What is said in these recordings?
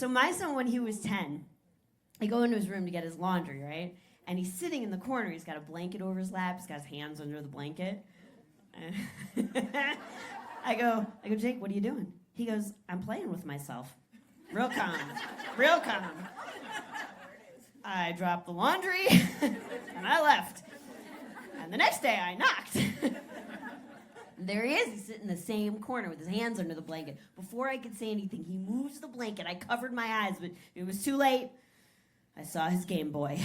So my son, when he was 10, I go into his room to get his laundry, right? And he's sitting in the corner. He's got a blanket over his lap. He's got his hands under the blanket. I go, Jake, what are you doing? He goes, I'm playing with myself. Real calm. Real calm. I dropped the laundry, and I left. And the next day, I knocked. There he is. He's sitting in the same corner with his hands under the blanket. Before I could say anything, he moves the blanket. I covered my eyes, but it was too late. I saw his Game Boy.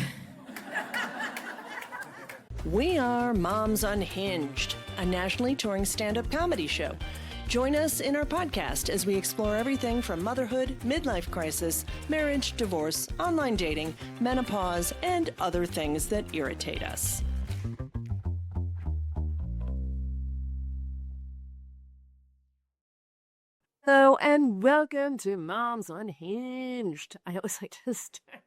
We are Moms Unhinged, a nationally touring stand-up comedy show. Join us in our podcast as we explore everything from motherhood, midlife crisis, marriage, divorce, online dating, menopause, and other things that irritate us. Hello, and welcome to Moms Unhinged. I always like to start.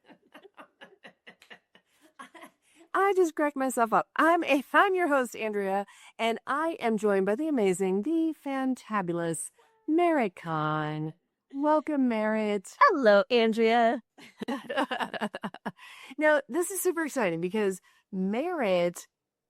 I just cracked myself up. I'm your host, Andrea, and I am joined by the amazing, the fantabulous Merit Kahn. Welcome, Merit. Hello, Andrea. Now, this is super exciting because Merit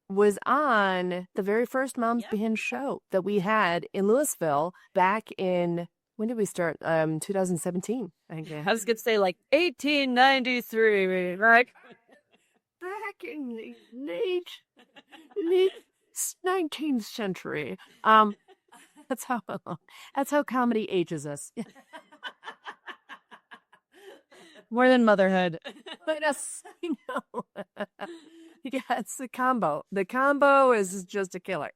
was on the very first Moms Unhinged show that we had in Louisville back in, when did we start? 2017, I think. I was going to say like 1893, right? Back in the late 19th century. That's how comedy ages us. More than motherhood. Yes, I know. Yeah, it's the combo. The combo is just a killer.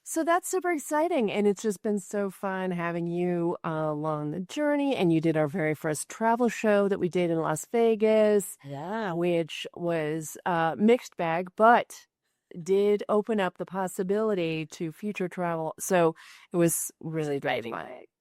So that's super exciting, and it's just been so fun having you along the journey. And you did our very first travel show that we did in Las Vegas, which was mixed bag, but did open up the possibility to future travel. So it was really driving.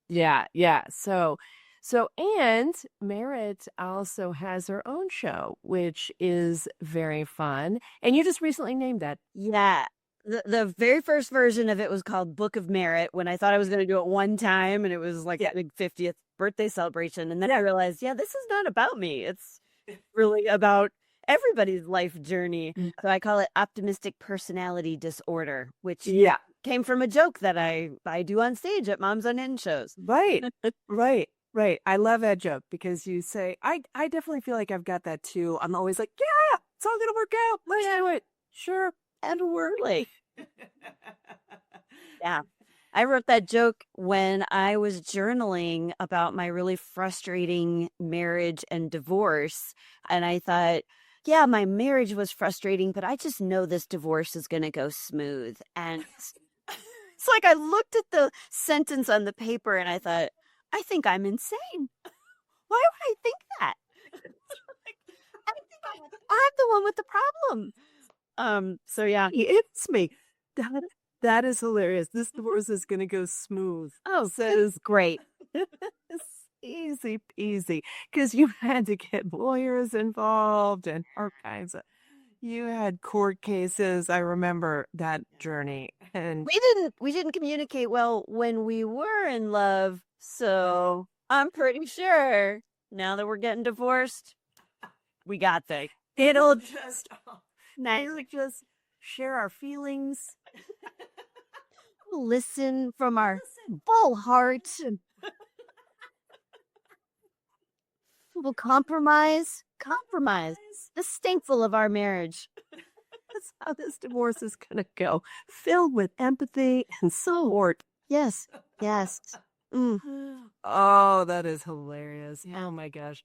Yeah. So, and Merit also has her own show, which is very fun. And you just recently named that. Yeah. The very first version of it was called Book of Merit, when I thought I was going to do it one time, and it was like a big 50th birthday celebration. And then I realized, this is not about me. It's really about everybody's life journey. So I call it Optimistic Personality Disorder, which came from a joke that I do on stage at Moms Unhinged shows. Right. I love that joke because you say, I definitely feel like I've got that too. I'm always like, it's all going to work out. Let's do it. Sure. And we're like, I wrote that joke when I was journaling about my really frustrating marriage and divorce. And I thought, my marriage was frustrating, but I just know this divorce is going to go smooth. And it's like I looked at the sentence on the paper and I thought, I think I'm insane. Why would I think that? I think I'm the one with the problem. It's me. That is hilarious. This divorce is going to go smooth. Oh, says great. It's easy peasy because you had to get lawyers involved and all kinds of. You had court cases. I remember that journey, and we didn't communicate well when we were in love. So I'm pretty sure now that we're getting divorced, we got this. It'll just. Nicely just share our feelings. Listen from our full hearts. And we'll compromise. The stinkful of our marriage. That's how this divorce is going to go. Filled with empathy and support. Yes. Oh, that is hilarious. Yeah. Oh my gosh.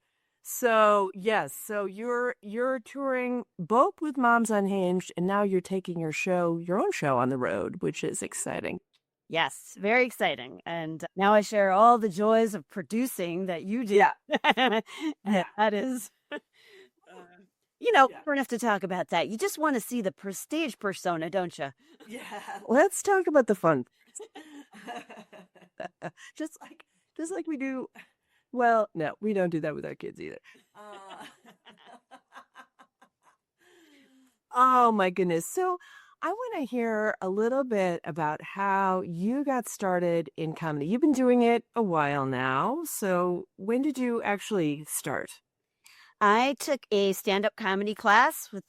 So, yes. So you're touring both with Moms Unhinged, and now you're taking your own show on the road, which is exciting. Yes, very exciting. And now I share all the joys of producing that you do. Yeah. That is, we don't have to talk about that. You just want to see the prestige persona, don't you? Yeah. Let's talk about the fun. just like we do. Well, no, we don't do that with our kids either. Oh, my goodness. So I want to hear a little bit about how you got started in comedy. You've been doing it a while now. So when did you actually start? I took a stand-up comedy class with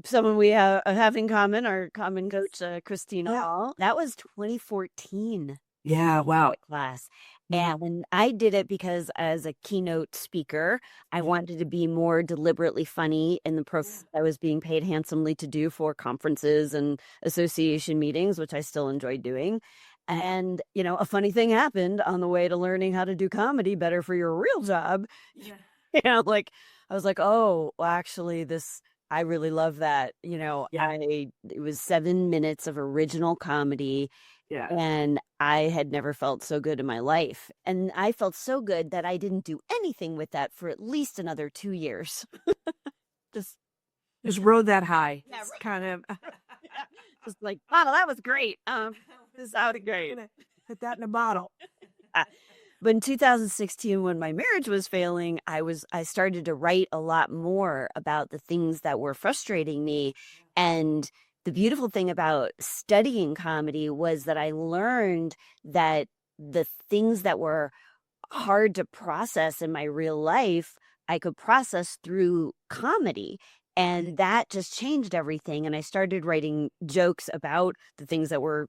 someone we have in common, our common coach, Christina Yeah. Hall. That was 2014 Yeah, wow. class. Yeah. And I did it because as a keynote speaker, I wanted to be more deliberately funny in the process I was being paid handsomely to do for conferences and association meetings, which I still enjoy doing. And, a funny thing happened on the way to learning how to do comedy better for your real job. Like I was like, oh, well, actually, I really love that. Yeah. It was 7 minutes of original comedy. Yeah. And I had never felt so good in my life. And I felt so good that I didn't do anything with that for at least another 2 years. Just Just rode that high. Yeah, It's right. kind of just like, wow, that was great. This sounded great. put that in a bottle. But in 2016, when my marriage was failing, I started to write a lot more about the things that were frustrating me. And the beautiful thing about studying comedy was that I learned that the things that were hard to process in my real life, I could process through comedy. And that just changed everything. And I started writing jokes about the things that were,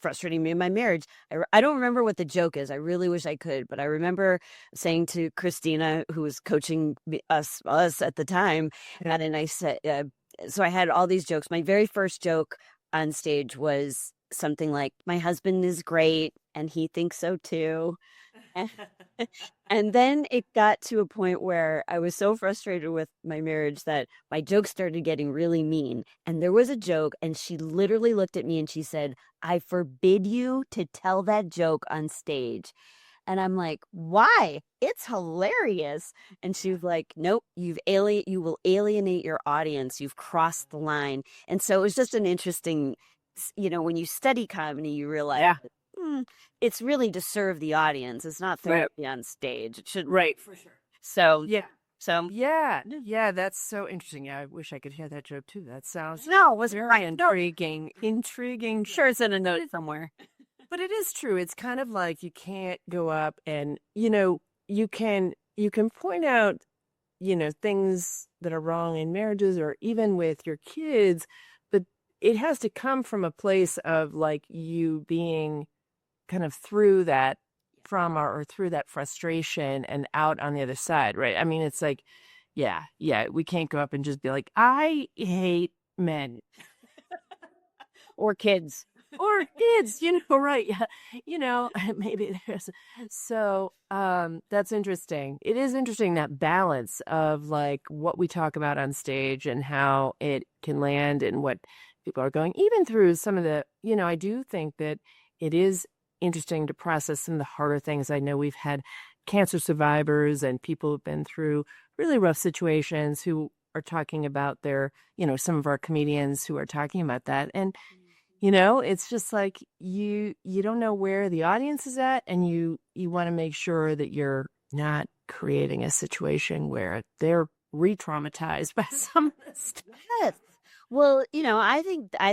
frustrating me in my marriage. I don't remember what the joke is. I really wish I could. But I remember saying to Christina, who was coaching us at the time, and I said, so I had all these jokes. My very first joke on stage was something like, my husband is great and he thinks so too. And then it got to a point where I was so frustrated with my marriage that my jokes started getting really mean. And there was a joke, and she literally looked at me and she said, I forbid you to tell that joke on stage. And I'm like, why? It's hilarious. And she was like, nope, you will alienate your audience. You've crossed the line. And so it was just an interesting, when you study comedy, you realize it's really to serve the audience. It's not therapy on stage. It should Right, for sure. So Yeah. So Yeah, that's so interesting. Yeah, I wish I could hear that joke too. That sounds no, it was very intriguing. sure it's in a note somewhere. But it is true. It's kind of like you can't go up and, you can point out, things that are wrong in marriages or even with your kids, but it has to come from a place of like you being kind of through that trauma or through that frustration and out on the other side, right? I mean, it's like, yeah, we can't go up and just be like, I hate men. Or kids. Or kids, right? Yeah, maybe there's so that's interesting. It is interesting that balance of like what we talk about on stage and how it can land and what people are going, even through some of the, I do think that it is interesting to process some of the harder things. I know we've had cancer survivors and people who've been through really rough situations who are talking about their, some of our comedians who are talking about that. And it's just like you don't know where the audience is at, and you want to make sure that you're not creating a situation where they're re-traumatized by some of this stuff. Yes. Well, I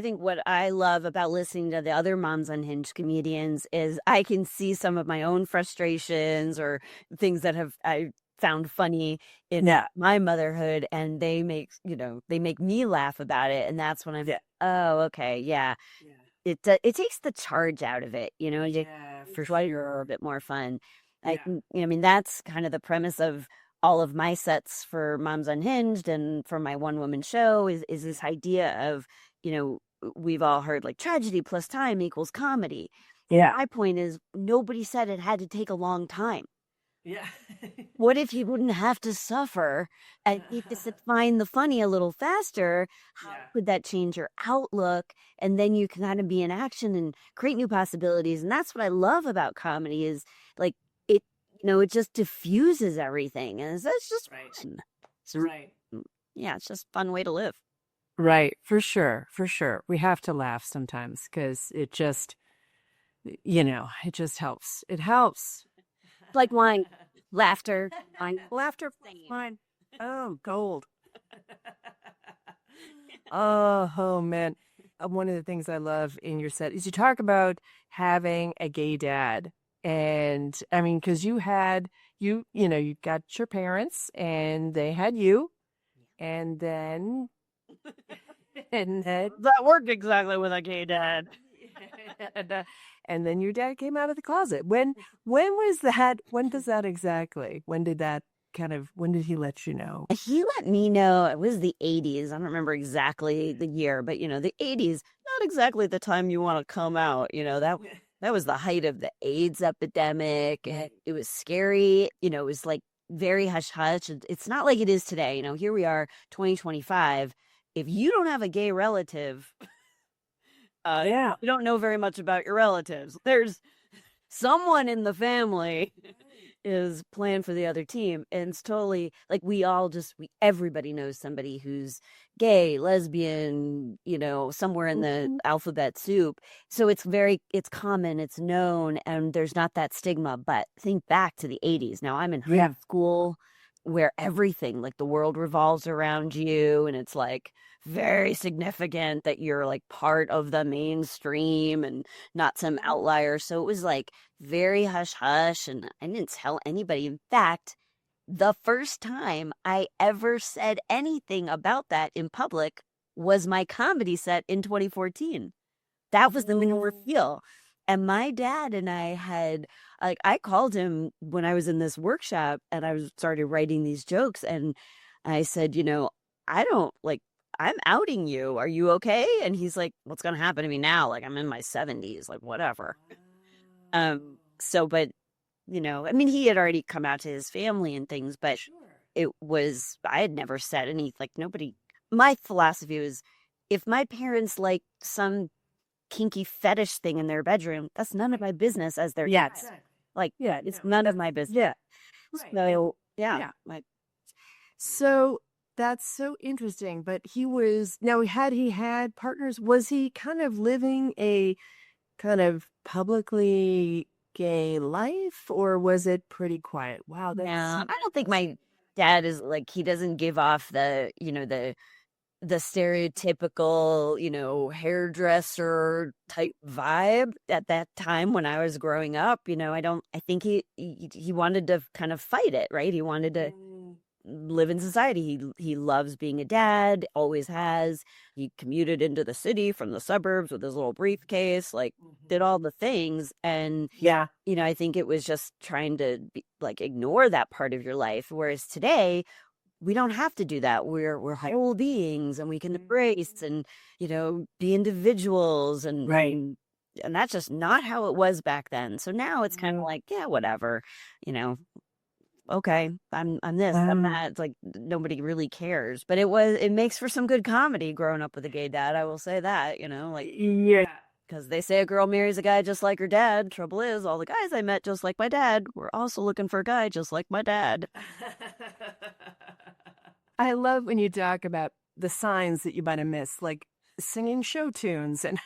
think what I love about listening to the other Moms Unhinged comedians is I can see some of my own frustrations or things that I found funny in my motherhood, and they make me laugh about it, and that's when I'm oh, okay, yeah. It takes the charge out of it, for sure you're a bit more fun. I mean, that's kind of the premise of all of my sets for Moms Unhinged and for my one woman show is this idea of, we've all heard like tragedy plus time equals comedy. Yeah. My point is nobody said it had to take a long time. Yeah. What if you wouldn't have to suffer and you just find the funny a little faster? How could that change your outlook? And then you can kind of be in action and create new possibilities. And that's what I love about comedy is like it, it just diffuses everything. And it's just fun. So, yeah, it's just a fun way to live. Right. For sure. For sure. We have to laugh sometimes because it just, it just helps. It helps. Like wine, laughter, wine. Laughter, wine. Oh, gold. Oh man. one of the things I love in your set is you talk about having a gay dad. And I mean, because you got your parents and they had you, and then That worked exactly with a gay dad. and, uh, and then your dad came out of the closet. When was that? When does that exactly? When did he let you know? He let me know it was the 80s. I don't remember exactly the year, but the 80s, not exactly the time you want to come out. That was the height of the AIDS epidemic. And it was scary. It was like very hush hush. It's not like it is today. Here we are, 2025. If you don't have a gay relative, you don't know very much about your relatives. There's someone in the family is playing for the other team, and it's totally like everybody knows somebody who's gay, lesbian, somewhere in the alphabet soup. So it's common, it's known, and there's not that stigma. But think back to the 80s. Now I'm in high school where everything, like the world revolves around you, and it's like very significant that you're like part of the mainstream and not some outlier. So it was like very hush hush, and I didn't tell anybody. In fact, the first time I ever said anything about that in public was my comedy set in 2014. That was the main reveal. And my dad and I had, like, I called him when I was in this workshop and I started writing these jokes. And I said, I'm outing you. Are you okay? And he's like, what's going to happen to me now? Like, I'm in my 70s, like, whatever. But, I mean, he had already come out to his family and things, but I had never said any, like, nobody, my philosophy was, if my parents like some kinky fetish thing in their bedroom, that's none of my business as their kids. Like, it's none of my business. Yeah. So, So that's so interesting. But had he had partners? Was he kind of living a kind of publicly gay life, or was it pretty quiet? Wow. I don't think my dad is like, he doesn't give off the stereotypical, hairdresser type vibe at that time when I was growing up. I think he wanted to kind of fight it, right? He wanted to live in society. He loves being a dad, always has. He commuted into the city from the suburbs with his little briefcase, like did all the things. And I think it was just trying to ignore that part of your life. Whereas today, we don't have to do that. We're whole beings, and we can embrace and be individuals, and and that's just not how it was back then. So now it's kind of like, whatever, okay, I'm this, I'm that. It's like nobody really cares. But it makes for some good comedy growing up with a gay dad. I will say that, because they say a girl marries a guy just like her dad. Trouble is, all the guys I met just like my dad were also looking for a guy just like my dad. I love when you talk about the signs that you might have missed, like singing show tunes. And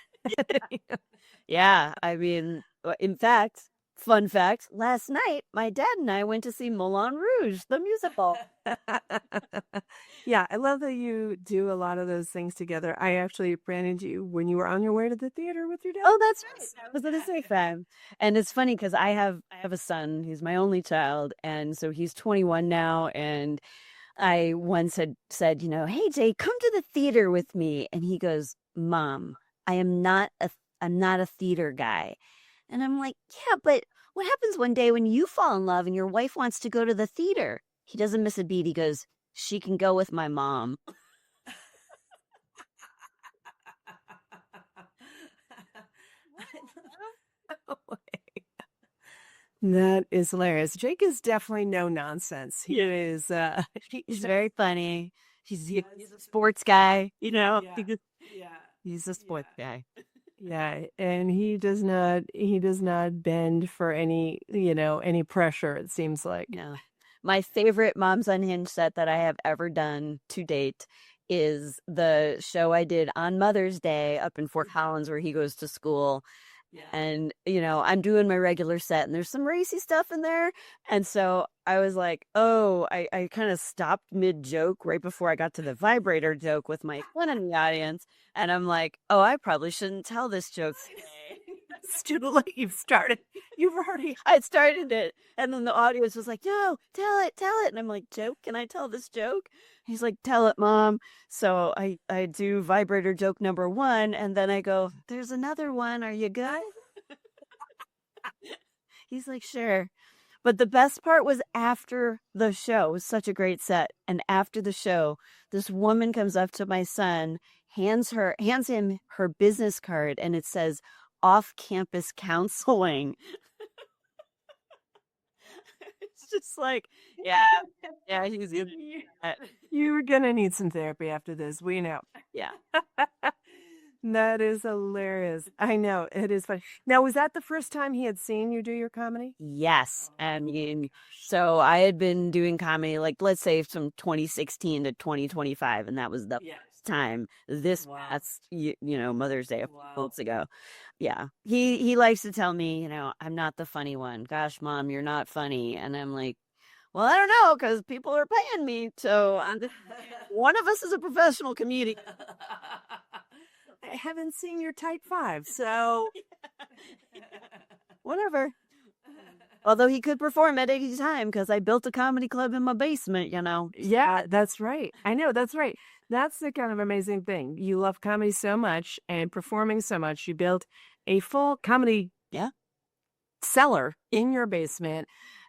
I mean, in fact, fun fact, last night, my dad and I went to see Moulin Rouge, the musical. I love that you do a lot of those things together. I actually ran into you when you were on your way to the theater with your dad. Oh, that's right. I was at a safe time. And it's funny because I have a son. He's my only child. And so he's 21 now. And I once had said, hey, Jay, come to the theater with me. And he goes, Mom, I'm not a theater guy. And I'm like, yeah, but what happens one day when you fall in love and your wife wants to go to the theater? He doesn't miss a beat. He goes, she can go with my mom. That is hilarious. Jake is definitely no nonsense. He is. He's very funny. He's a sports guy, He's a sports guy. Yeah, and he does not bend for any pressure, it seems like. No. My favorite Mom's Unhinged set that I have ever done to date is the show I did on Mother's Day up in Fort Collins, where he goes to school. And, I'm doing my regular set and there's some racy stuff in there. And so I was like, oh, I kind of stopped mid joke right before I got to the vibrator joke with my friend in the audience. And I'm like, oh, I probably shouldn't tell this joke today. It's too late. You've already. I started it. And then the audience was like, no, tell it. And I'm like, joke? Can I tell this joke? He's like, tell it, Mom. So I do vibrator joke number 1. And then I go, there's another one. Are you good? He's like, sure. But the best part was after the show. It was such a great set. And after the show, this woman comes up to my son, hands him her business card, and it says off-campus counseling. It's just like, yeah, he's good. You're gonna need some therapy after this. We know. Yeah. That is hilarious. I know, it is funny. Now, was that the first time he had seen you do your comedy? Yes. I mean, so I had been doing comedy, like, let's say from 2016 to 2025, and that was the first time. That's Mother's Day a few months ago. Yeah. He likes to tell me, I'm not the funny one. Gosh, Mom, you're not funny. And I'm like, well, I don't know, because people are paying me. So one of us is a professional comedian. I haven't seen your tight 5, so whatever. Although he could perform at any time because I built a comedy club in my basement, Yeah, that's right. I know, that's right. That's the kind of amazing thing. You love comedy so much and performing so much. You built a full comedy cellar in your basement.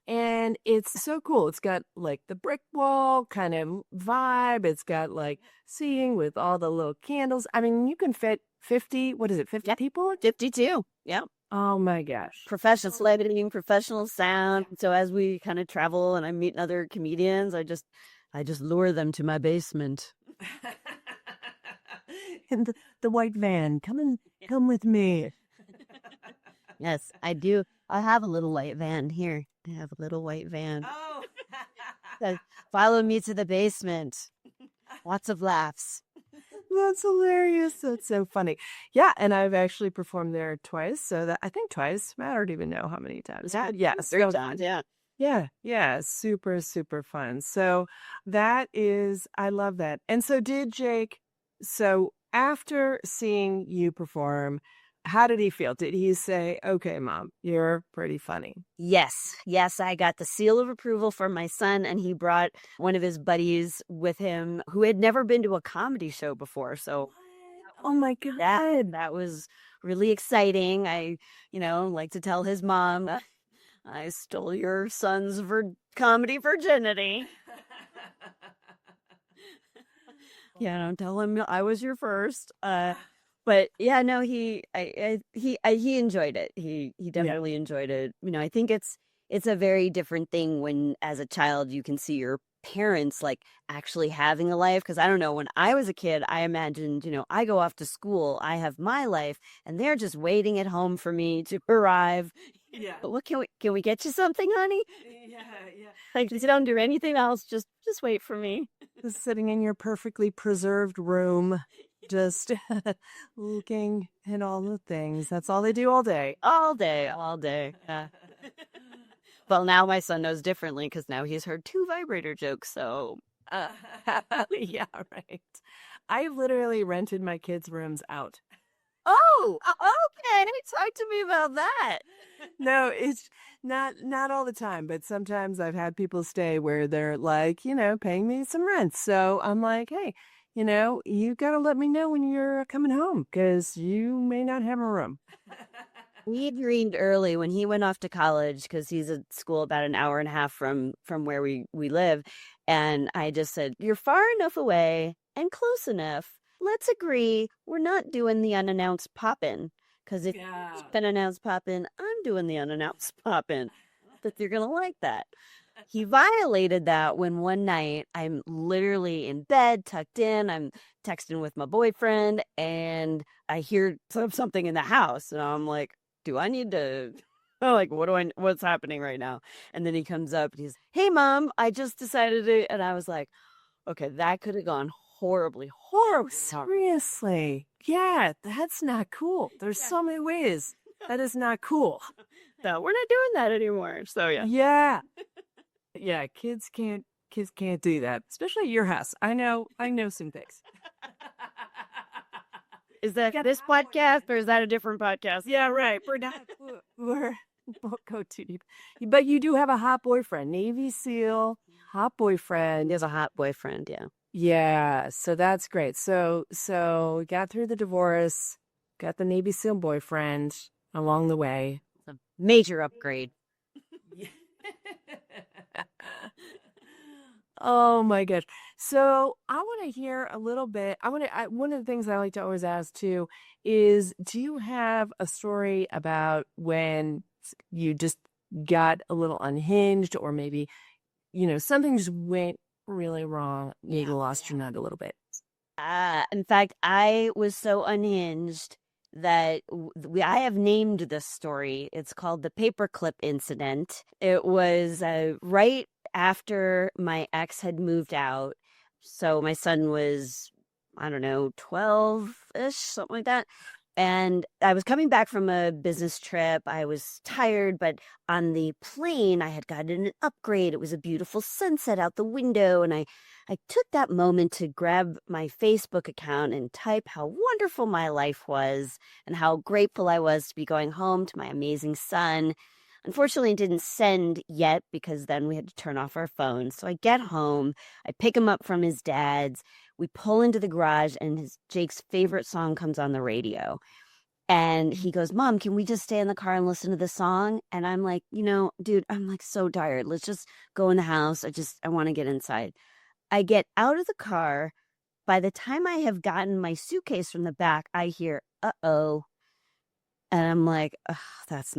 And it's so cool. It's got like the brick wall kind of vibe. It's got like seating with all the little candles. I mean, you can fit 50 people? 52. Yeah. Oh my gosh. Professional lighting, professional sound. So as we kind of travel and I'm meeting other comedians, I just lure them to my basement. In the white van. Come with me. Yes, I do. I have a little white van here. I have a little white van. Oh. So follow me to the basement. Lots of laughs. That's hilarious. That's so funny. Yeah, and I've actually performed there twice. So I think twice. I don't even know how many times. Yes. 3 times, yeah. Yeah. Super, super fun. So I love that. And so so after seeing you perform, how did he feel? Did he say, okay, Mom, you're pretty funny? Yes, I got the seal of approval from my son, and he brought one of his buddies with him who had never been to a comedy show before. So, oh my God. That was really exciting. I, like to tell his mom, I stole your son's comedy virginity. Don't tell him I was your first. But yeah, no, he enjoyed it. He definitely enjoyed it. I think it's a very different thing when, as a child, you can see your parents like actually having a life. Because I don't know, when I was a kid, I imagined, I go off to school, I have my life, and they're just waiting at home for me to arrive. Yeah. But what can we get you something, honey? Yeah. Like, you don't do anything else. Just wait for me. Just sitting in your perfectly preserved room. Just looking at all the things. That's all they do all day. All day. Yeah. Well, now my son knows differently because now he's heard 2 vibrator jokes. So, yeah, right. I literally rented my kids' rooms out. Oh, okay. Talk to me about that. No, it's not all the time, but sometimes I've had people stay where they're like, paying me some rent. So I'm like, hey, you got to let me know when you're coming home because you may not have a room. We agreed early when he went off to college because he's at school about an hour and a half from where we live. And I just said, you're far enough away and close enough. Let's agree we're not doing the unannounced pop-in. Because if it's been announced pop-in, I'm doing the unannounced pop-in. That you're going to like that. He violated that when one night I'm literally in bed, tucked in. I'm texting with my boyfriend, and I hear something in the house. And I'm like, do I need to... like, what's happening right now? And then he comes up and he's, hey, Mom, I just decided to... And I was like, okay, that could have gone horribly. Seriously. Yeah, that's not cool. There's so many ways. That is not cool. So we're not doing that anymore. So yeah. Yeah. Yeah, kids can't do that, especially at your house. I know some things. Is that this podcast or is that a different podcast? Yeah, right. We're not. We're won't go too deep. But you do have a hot boyfriend, Navy SEAL, hot boyfriend. He has a hot boyfriend, yeah. Yeah, so that's great. So we got through the divorce, got the Navy SEAL boyfriend along the way. It's a major upgrade. Oh my gosh. So I want to hear a little bit. One of the things I like to always ask too is, do you have a story about when you just got a little unhinged, or maybe, something just went really wrong, you lost your nut a little bit? In fact, I was so unhinged that I have named this story. It's called the Paperclip Incident. It was right after my ex had moved out. So my son was, I don't know, 12-ish, something like that. And I was coming back from a business trip. I was tired, but on the plane, I had gotten an upgrade. It was a beautiful sunset out the window. And I took that moment to grab my Facebook account and type how wonderful my life was and how grateful I was to be going home to my amazing son. Unfortunately, it didn't send yet because then we had to turn off our phones. So I get home, I pick him up from his dad's. We pull into the garage and Jake's favorite song comes on the radio. And he goes, Mom, can we just stay in the car and listen to the song? And I'm like, dude, I'm like so tired. Let's just go in the house. I want to get inside. I get out of the car. By the time I have gotten my suitcase from the back, I hear, uh-oh. And I'm like, that's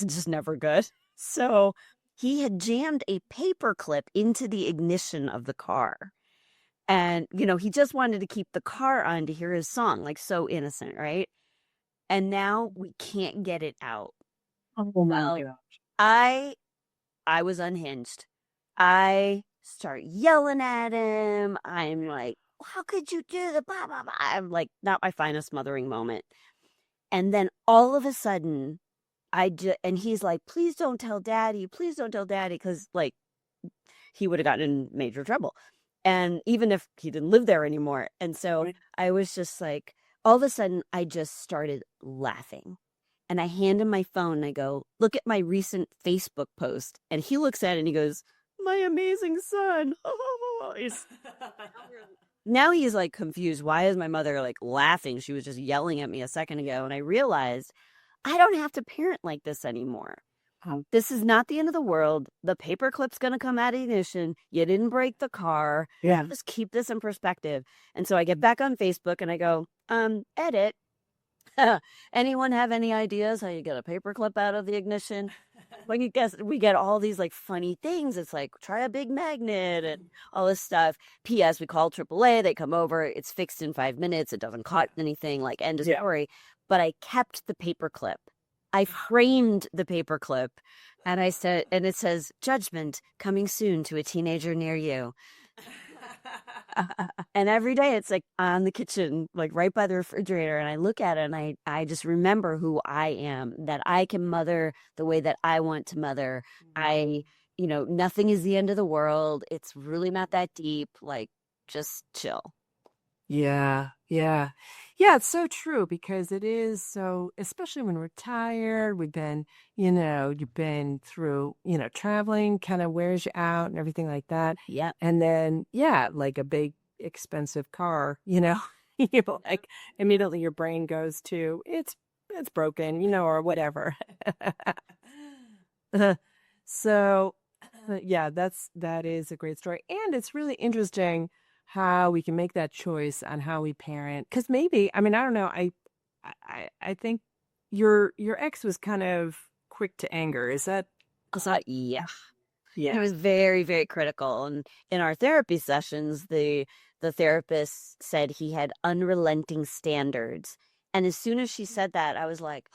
just never good. So he had jammed a paperclip into the ignition of the car. And, he just wanted to keep the car on to hear his song, like so innocent, right? And now we can't get it out. Oh my gosh. I was unhinged. I start yelling at him. I'm like, how could you do the blah, blah, blah? I'm like, not my finest mothering moment. And then all of a sudden, and he's like, please don't tell daddy. Please don't tell daddy. Because like he would have gotten in major trouble. And even if he didn't live there anymore. And so I was just like, all of a sudden, I just started laughing. And I hand him my phone and I go, look at my recent Facebook post. And he looks at it and he goes, my amazing son. Now he's like confused. Why is my mother like laughing? She was just yelling at me a second ago. And I realized I don't have to parent like this anymore. This is not the end of the world. The paperclip's going to come out of ignition. You didn't break the car. Yeah. Just keep this in perspective. And so I get back on Facebook and I go, edit. Anyone have any ideas how you get a paperclip out of the ignition? Like, you guess we get all these like funny things. It's like, try a big magnet and all this stuff. P.S. We call AAA. They come over. It's fixed in 5 minutes. It doesn't cut anything, like end of story. But I kept the paperclip. I framed the paperclip and I said, and it says, judgment coming soon to a teenager near you. And every day it's like on the kitchen, like right by the refrigerator. And I look at it and I just remember who I am, that I can mother the way that I want to mother. Nothing is the end of the world. It's really not that deep. Like, just chill. Yeah. It's so true, because it is so, especially when we're tired, we've been, you've been through, traveling kind of wears you out and everything like that. Yeah. And then, like a big expensive car, like immediately your brain goes to, it's broken, or whatever. So that is a great story. And it's really interesting how we can make that choice on how we parent. Because maybe, I don't know, I think your ex was kind of quick to anger. Is that? Yeah. Yeah. It was very, very critical. And in our therapy sessions, the therapist said he had unrelenting standards. And as soon as she said that, I was like,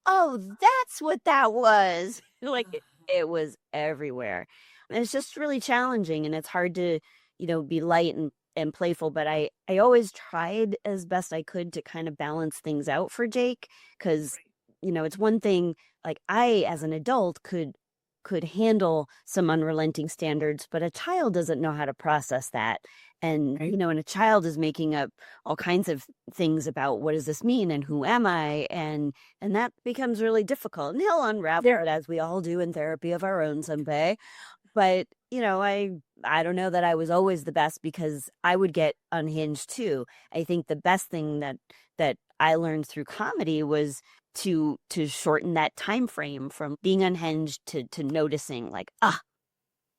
oh, that's what that was. Like, it was everywhere. And it's just really challenging, and it's hard to be light and playful, but I always tried as best I could to kind of balance things out for Jake, because it's one thing, like I, as an adult, could handle some unrelenting standards, but a child doesn't know how to process that. And, Right. and a child is making up all kinds of things about what does this mean and who am I? And that becomes really difficult. And he'll unravel it, as we all do in therapy of our own someday. But, I don't know that I was always the best, because I would get unhinged too. I think the best thing that I learned through comedy was to shorten that time frame from being unhinged to noticing, like,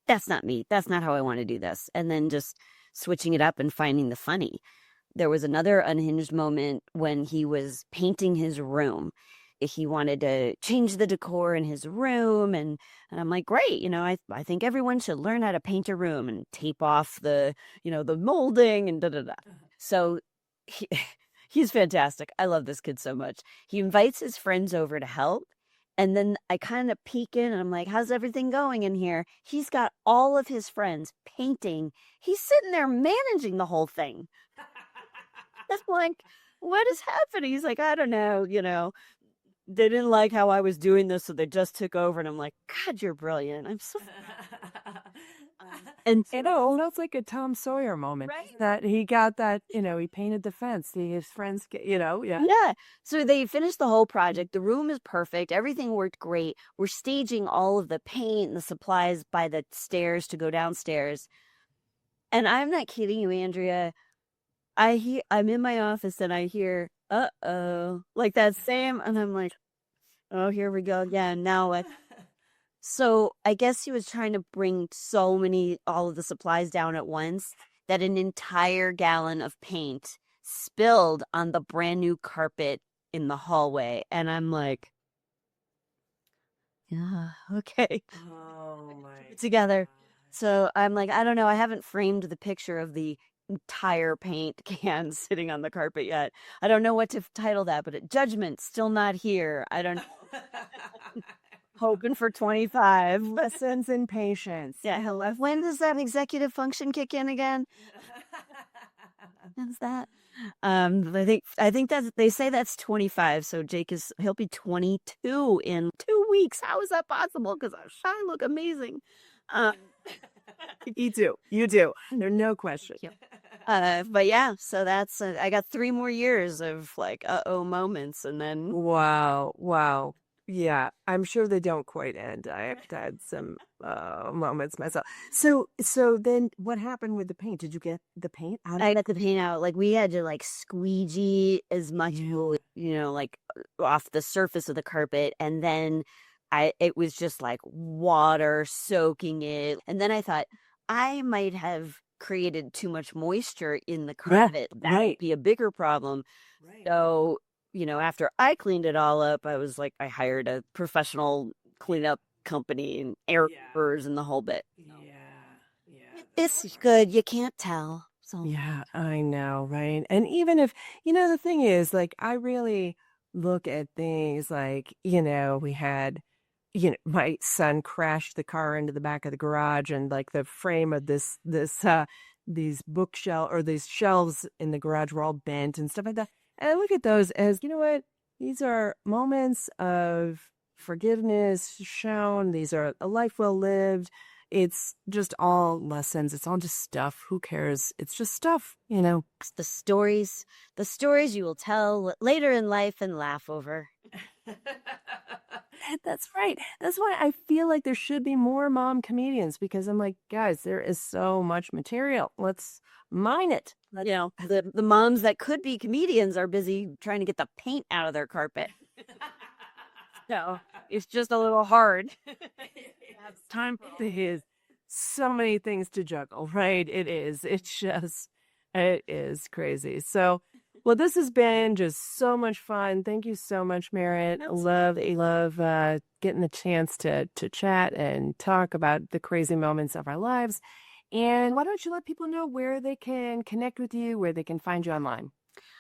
that's not me. That's not how I want to do this. And then just switching it up and finding the funny. There was another unhinged moment when he was painting his room. He wanted to change the decor in his room, and I'm like, great, I think everyone should learn how to paint a room and tape off the molding and da da da. So he's fantastic. I love this kid so much. He invites his friends over to help. And then I kind of peek in and I'm like, how's everything going in here? He's got all of his friends painting. He's sitting there managing the whole thing. I'm like, what is happening? He's like, I don't know, they didn't like how I was doing this, so they just took over. And I'm like, God, you're brilliant. I'm so and That's like a Tom Sawyer moment. Right. That he got that, he painted the fence. His friends, yeah. Yeah. So they finished the whole project. The room is perfect. Everything worked great. We're staging all of the paint and the supplies by the stairs to go downstairs. And I'm not kidding you, Andrea. I'm in my office and I hear, uh-oh, like that same, and I'm like, oh, here we go again. Now what? So I guess he was trying to bring all of the supplies down at once, that an entire gallon of paint spilled on the brand new carpet in the hallway. And I'm like, yeah, okay. Oh my. Together. So I'm like, I don't know. I haven't framed the picture of the entire paint can sitting on the carpet yet. I don't know what to title that, but judgment still not here. I don't know. Hoping for 25 Lessons in patience. Yeah. When does that executive function kick in again? When's that? I think that's, they say that's 25. So Jake he'll be 22 in 2 weeks. How is that possible? Because I look amazing. You do. There's no question. But yeah, so that's, I got 3 more years of like, moments. And then, Wow. Yeah, I'm sure they don't quite end. I've had some moments myself. So then what happened with the paint? Did you get the paint out? I got the paint out. Like we had to like squeegee as much, like off the surface of the carpet. And then it was just like water soaking it. And then I thought I might have created too much moisture in the carpet. That would be a bigger problem. Right. So, after I cleaned it all up, I was like, I hired a professional cleanup company and airers and the whole bit. Yeah. It's good. You can't tell. So yeah, I know, right? And even if, the thing is, like, I really look at things like, we had, my son crashed the car into the back of the garage, and like the frame of these bookshelf or these shelves in the garage were all bent and stuff like that. And I look at those as, what? These are moments of forgiveness shown. These are a life well lived. It's just all lessons. It's all just stuff. Who cares? It's just stuff, It's the stories you will tell later in life and laugh over. That's right. That's why I feel like there should be more mom comedians, because I'm like, guys, there is so much material. Let's mine it. The moms that could be comedians are busy trying to get the paint out of their carpet. So it's just a little hard. Time is so many things to juggle, right? It is. It is crazy. So, well, this has been just so much fun. Thank you so much, Merit. Love getting the chance to chat and talk about the crazy moments of our lives. And why don't you let people know where they can connect with you, where they can find you online?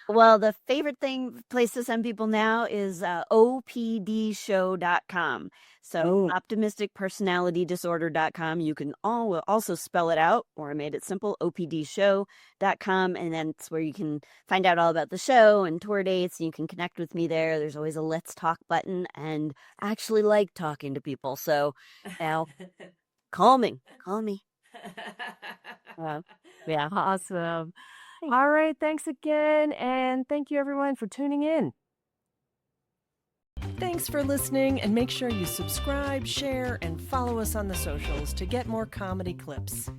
Well, the favorite place to send people now is opdshow.com. So optimisticpersonalitydisorder.com. You can also spell it out, or I made it simple, opdshow.com. And then it's where you can find out all about the show and tour dates. And you can connect with me there. There's always a Let's Talk button. And I actually like talking to people. So now call me. Yeah, awesome. All right, thanks again, and thank you everyone for tuning in. Thanks for listening, and make sure you subscribe, share, and follow us on the socials to get more comedy clips.